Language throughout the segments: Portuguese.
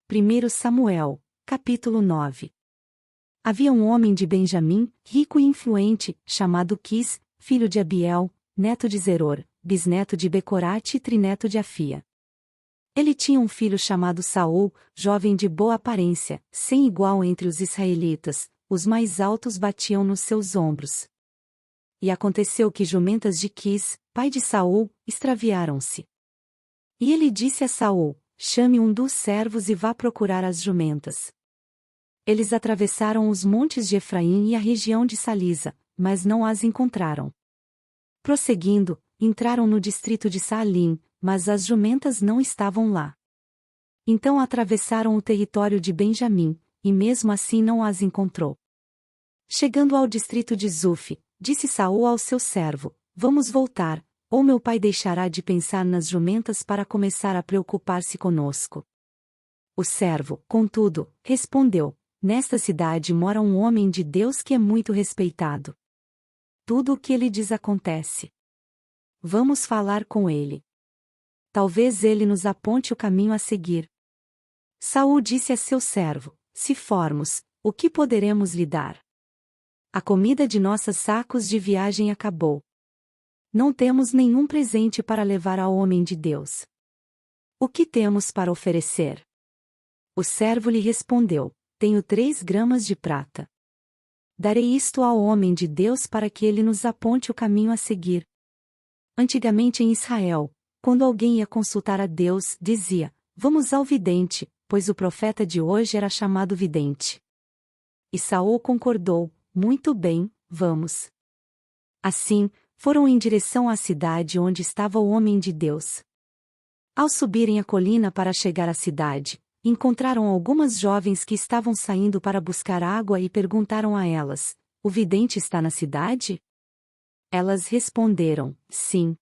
1 Samuel, capítulo 9. Havia um homem de Benjamim, rico e influente, chamado Quis, filho de Abiel, neto de Zeror, bisneto de Becorate e trineto de Afia. Ele tinha um filho chamado Saul, jovem de boa aparência, sem igual entre os israelitas, os mais altos batiam nos seus ombros. E aconteceu que jumentas de Quis, pai de Saul, extraviaram-se. E ele disse a Saul: chame um dos servos e vá procurar as jumentas. Eles atravessaram os montes de Efraim e a região de Salisa, mas não as encontraram. Prosseguindo, entraram no distrito de Saalim, mas as jumentas não estavam lá. Então atravessaram o território de Benjamim, e mesmo assim não as encontrou. Chegando ao distrito de Zuf, disse Saul ao seu servo: vamos voltar, ou meu pai deixará de pensar nas jumentas para começar a preocupar-se conosco. O servo, contudo, respondeu: nesta cidade mora um homem de Deus que é muito respeitado. Tudo o que ele diz acontece. Vamos falar com ele. Talvez ele nos aponte o caminho a seguir. Saul disse a seu servo: se formos, o que poderemos lhe dar? A comida de nossos sacos de viagem acabou. Não temos nenhum presente para levar ao homem de Deus. O que temos para oferecer? O servo lhe respondeu: tenho 3 gramas de prata. Darei isto ao homem de Deus para que ele nos aponte o caminho a seguir. Antigamente em Israel, quando alguém ia consultar a Deus, dizia: vamos ao vidente, pois o profeta de hoje era chamado vidente. E Saul concordou: muito bem, vamos. Assim, foram em direção à cidade onde estava o homem de Deus. Ao subirem a colina para chegar à cidade, encontraram algumas jovens que estavam saindo para buscar água e perguntaram a elas: o vidente está na cidade? Elas responderam: sim.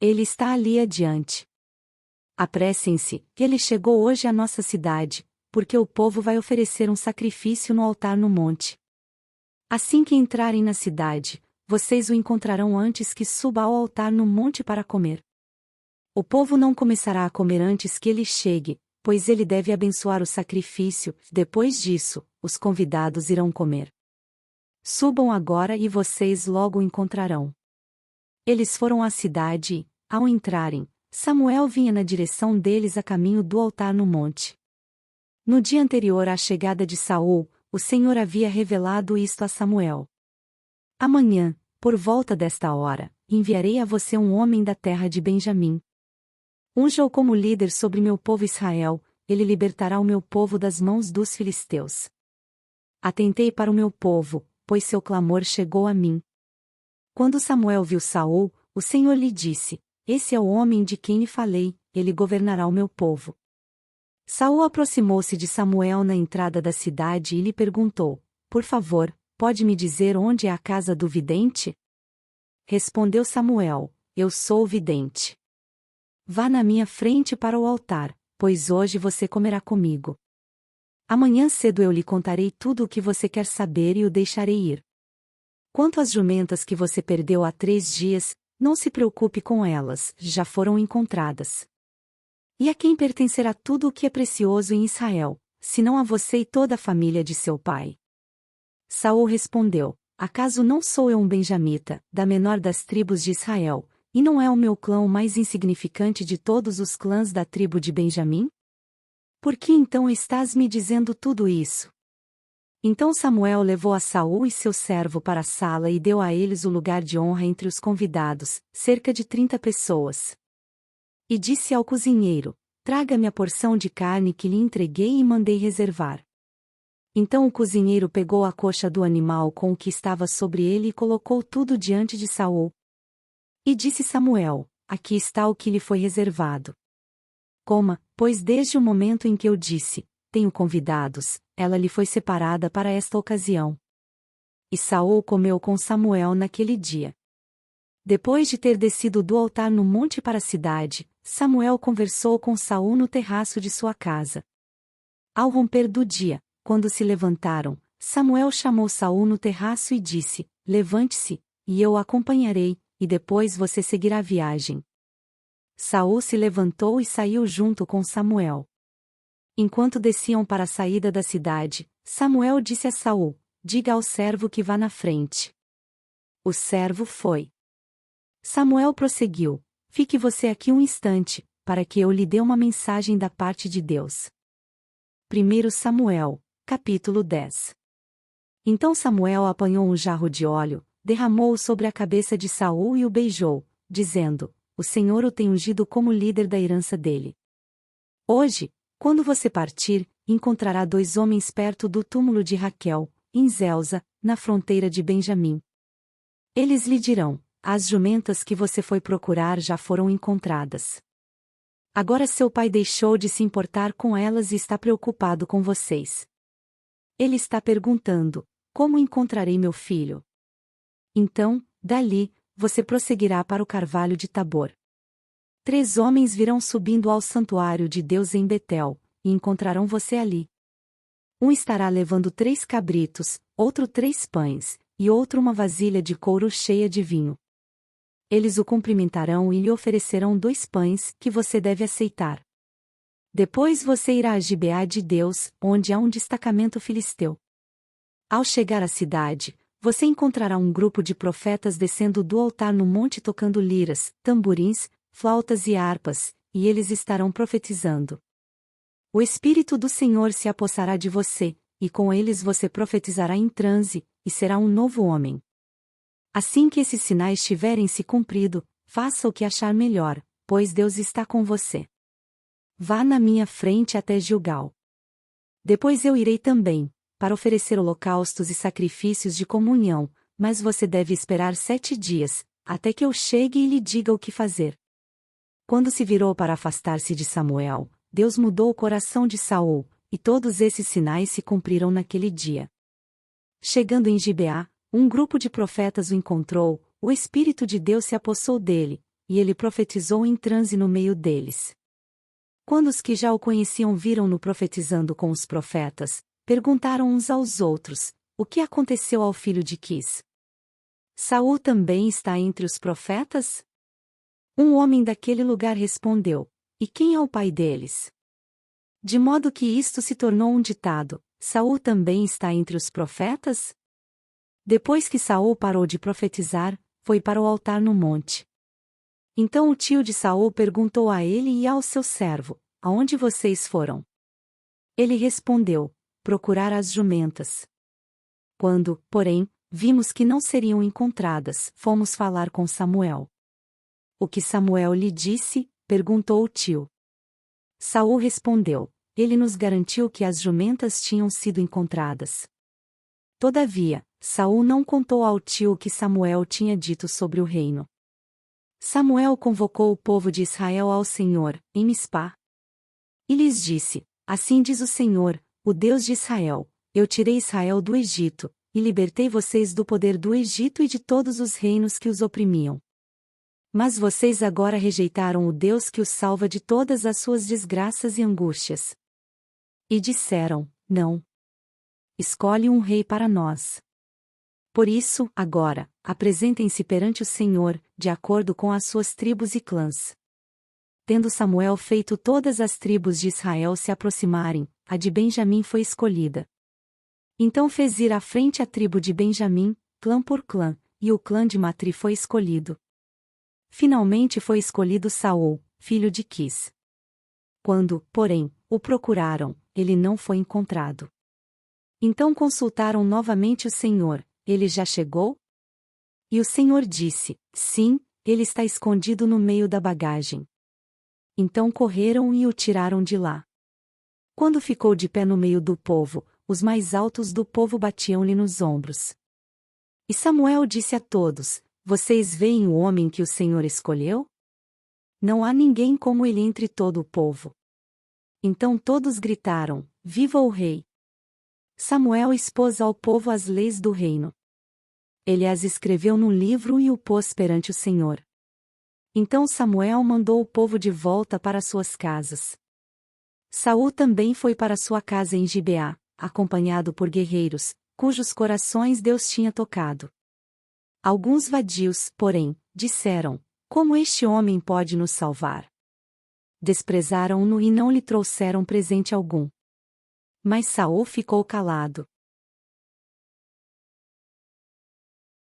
Ele está ali adiante. Apressem-se, que ele chegou hoje à nossa cidade, porque o povo vai oferecer um sacrifício no altar no monte. Assim que entrarem na cidade, vocês o encontrarão antes que suba ao altar no monte para comer. O povo não começará a comer antes que ele chegue, pois ele deve abençoar o sacrifício. Depois disso, os convidados irão comer. Subam agora e vocês logo o encontrarão. Eles foram à cidade e, ao entrarem, Samuel vinha na direção deles a caminho do altar no monte. No dia anterior à chegada de Saul, o Senhor havia revelado isto a Samuel. Amanhã, por volta desta hora, enviarei a você um homem da terra de Benjamim. Unja-o como líder sobre meu povo Israel, ele libertará o meu povo das mãos dos filisteus. Atentei para o meu povo, pois seu clamor chegou a mim. Quando Samuel viu Saul, o Senhor lhe disse: esse é o homem de quem lhe falei, ele governará o meu povo. Saul aproximou-se de Samuel na entrada da cidade e lhe perguntou: por favor, pode me dizer onde é a casa do vidente? Respondeu Samuel: eu sou o vidente. Vá na minha frente para o altar, pois hoje você comerá comigo. Amanhã cedo eu lhe contarei tudo o que você quer saber e o deixarei ir. Quanto às jumentas que você perdeu há 3 dias, não se preocupe com elas, já foram encontradas. E a quem pertencerá tudo o que é precioso em Israel, senão a você e toda a família de seu pai? Saul respondeu: acaso não sou eu um benjamita, da menor das tribos de Israel, e não é o meu clã o mais insignificante de todos os clãs da tribo de Benjamim? Por que então estás me dizendo tudo isso? Então Samuel levou a Saul e seu servo para a sala e deu a eles o lugar de honra entre os convidados, cerca de 30 pessoas. E disse ao cozinheiro: traga-me a porção de carne que lhe entreguei e mandei reservar. Então o cozinheiro pegou a coxa do animal com o que estava sobre ele e colocou tudo diante de Saul. E disse Samuel: aqui está o que lhe foi reservado. Coma, pois desde o momento em que eu disse: tenho convidados, ela lhe foi separada para esta ocasião. E Saul comeu com Samuel naquele dia. Depois de ter descido do altar no monte para a cidade, Samuel conversou com Saul no terraço de sua casa. Ao romper do dia, quando se levantaram, Samuel chamou Saul no terraço e disse: levante-se, e eu o acompanharei, e depois você seguirá a viagem. Saul se levantou e saiu junto com Samuel. Enquanto desciam para a saída da cidade, Samuel disse a Saul: diga ao servo que vá na frente. O servo foi. Samuel prosseguiu: fique você aqui um instante, para que eu lhe dê uma mensagem da parte de Deus. 1 Samuel, capítulo 10. Então Samuel apanhou um jarro de óleo, derramou-o sobre a cabeça de Saul e o beijou, dizendo: o Senhor o tem ungido como líder da herança dele. Hoje, quando você partir, encontrará 2 homens perto do túmulo de Raquel, em Zelza, na fronteira de Benjamim. Eles lhe dirão: as jumentas que você foi procurar já foram encontradas. Agora seu pai deixou de se importar com elas e está preocupado com vocês. Ele está perguntando: como encontrarei meu filho? Então, dali, você prosseguirá para o carvalho de Tabor. 3 homens virão subindo ao santuário de Deus em Betel, e encontrarão você ali. Um estará levando 3 cabritos, outro 3 pães, e outro uma vasilha de couro cheia de vinho. Eles o cumprimentarão e lhe oferecerão 2 pães, que você deve aceitar. Depois você irá a Gibeá de Deus, onde há um destacamento filisteu. Ao chegar à cidade, você encontrará um grupo de profetas descendo do altar no monte tocando liras, tamborins, flautas e harpas, e eles estarão profetizando. O Espírito do Senhor se apossará de você, e com eles você profetizará em transe, e será um novo homem. Assim que esses sinais tiverem se cumprido, faça o que achar melhor, pois Deus está com você. Vá na minha frente até Gilgal. Depois eu irei também, para oferecer holocaustos e sacrifícios de comunhão, mas você deve esperar 7 dias, até que eu chegue e lhe diga o que fazer. Quando se virou para afastar-se de Samuel, Deus mudou o coração de Saul, e todos esses sinais se cumpriram naquele dia. Chegando em Gibeá, um grupo de profetas o encontrou, o Espírito de Deus se apossou dele, e ele profetizou em transe no meio deles. Quando os que já o conheciam viram-no profetizando com os profetas, perguntaram uns aos outros: o que aconteceu ao filho de Quis? Saul também está entre os profetas? Um homem daquele lugar respondeu: e quem é o pai deles? De modo que isto se tornou um ditado: Saul também está entre os profetas? Depois que Saul parou de profetizar, foi para o altar no monte. Então o tio de Saul perguntou a ele e ao seu servo: aonde vocês foram? Ele respondeu: procurar as jumentas. Quando, porém, vimos que não seriam encontradas, fomos falar com Samuel. O que Samuel lhe disse? Perguntou o tio. Saul respondeu: ele nos garantiu que as jumentas tinham sido encontradas. Todavia, Saul não contou ao tio o que Samuel tinha dito sobre o reino. Samuel convocou o povo de Israel ao Senhor, em Mispá. E lhes disse: assim diz o Senhor, o Deus de Israel: eu tirei Israel do Egito, e libertei vocês do poder do Egito e de todos os reinos que os oprimiam. Mas vocês agora rejeitaram o Deus que os salva de todas as suas desgraças e angústias. E disseram: não. Escolhe um rei para nós. Por isso, agora, apresentem-se perante o Senhor, de acordo com as suas tribos e clãs. Tendo Samuel feito todas as tribos de Israel se aproximarem, a de Benjamim foi escolhida. Então fez ir à frente a tribo de Benjamim, clã por clã, e o clã de Matri foi escolhido. Finalmente foi escolhido Saul, filho de Quis. Quando, porém, o procuraram, ele não foi encontrado. Então consultaram novamente o Senhor: ele já chegou? E o Senhor disse: sim, ele está escondido no meio da bagagem. Então correram e o tiraram de lá. Quando ficou de pé no meio do povo, os mais altos do povo batiam-lhe nos ombros. E Samuel disse a todos: vocês veem o homem que o Senhor escolheu? Não há ninguém como ele entre todo o povo. Então todos gritaram: viva o rei! Samuel expôs ao povo as leis do reino. Ele as escreveu num livro e o pôs perante o Senhor. Então Samuel mandou o povo de volta para suas casas. Saul também foi para sua casa em Gibeá, acompanhado por guerreiros, cujos corações Deus tinha tocado. Alguns vadios, porém, disseram: como este homem pode nos salvar? desprezaram-no e não lhe trouxeram presente algum. Mas Saul ficou calado.